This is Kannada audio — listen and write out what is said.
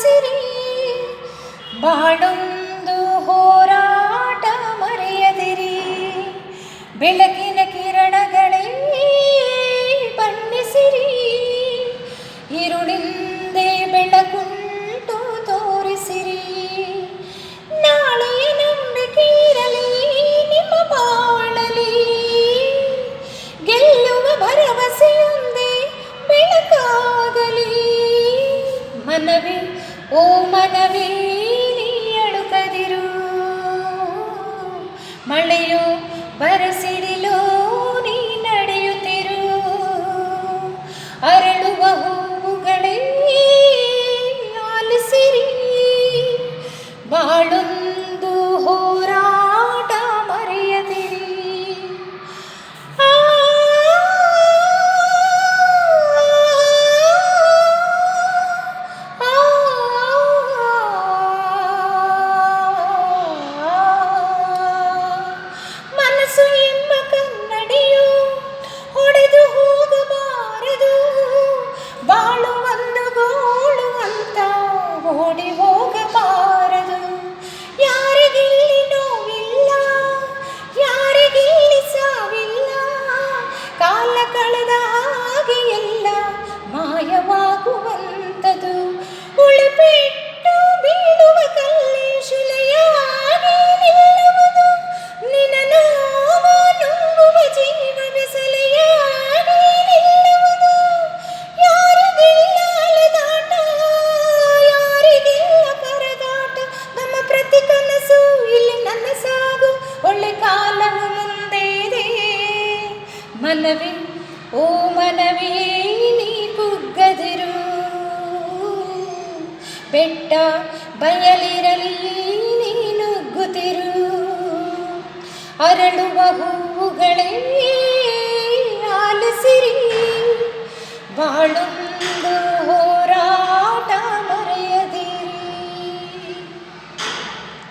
ಆಲಿಸಿರಿ. ಬಾಳೊಂದು ಹೋರಾಟ ಮರೆಯದಿರಿ. ಬೆಳಕಿನ ಕಿರಣಗಳೇ ಬಣ್ಣಿಸಿರಿ. ഇരുಳಿಂದೆ ಬೆಳಕುಂಟು ತೋರಿಸಿರಿ. ನಾಳೆಯ ನಂಬಿಕೆ ಇರಲಿ ನಿಮ್ಮ ಬಾಳಲಿ. ಗೆಲ್ಲುವ ಭರವಸೆಯೊಂದೇ ಬೆಳಕಾಗಲಿ. ಮನವೇ ಓ ಮನವೇ ನೀ ಅಳುಕದಿರು. ಮಳೆಯೋ ಬರಸಿಡಿಲೋ ನೀ ನಡೆಯುತ್ತಿರು. ಅರಳುವ ಹೂವುಗಳೇ ಆಲಿಸಿರಿ. ಬಾಳೊಂದು ಹೋರಾಟ ಮರೆಯದಿರಿ. ಮನಸ್ಸು ಎಂಬ ಕನ್ನಡಿಯು ಹೊಡೆದು ಹೋಗಬಾರದು. ಬಾಳು ಒಂದು ಗೋಳು ಅಂತ ಓಡಿ ಹೋಗಬಾರದು. ಯಾರಿಗಿಲ್ಲಿ ನೋವಿಲ್ಲ, ಯಾರಿಗಿಲ್ಲಿ ಸಾವಿಲ್ಲ. ಕಾಲ ಕಳೆದ ಹಾಗೆ ಎಲ್ಲ ಮಾಯವಾಗುವಂಥದು. ಉಳಿಬಿಟ್ಟು ಬೀಳುವ ಕಲ್ಲಿ ಶಿಲೆಯಾಗಿ ನಿಲ್ಲುವುದು. ನಿನ್ನ ನೋವು ನುಂಗುವ ಜೀವ ಬೆಸಲೆಯಾಗಿ ನಿಲ್ಲುವುದು. ಯಾರಿಗಿಲ್ಲ ಅಲೆದಾಟ, ಯಾರಿಗಿಲ್ಲ ಪರದಾಟ. ನಮ್ಮ ಪ್ರತಿ ಕನಸು ಇಲ್ಲಿ ನನ್ನ ಸಾಗು. ಒಳ್ಳೆ ಕಾಲವು ಮುಂದೆ ಇದೆ. ಮನವೇ ಓ ಮನವೇ ನೀ ಕುಗ್ಗದಿರು. ಬೆಟ್ಟ ಬಯಲಿರಲಿ ನೀ ನುಗ್ಗುತ್ತಿರು. ಅರಳುವ ಹೂವುಗಳೇ ಆಲಿಸಿರಿ. ಬಾಳೊಂದು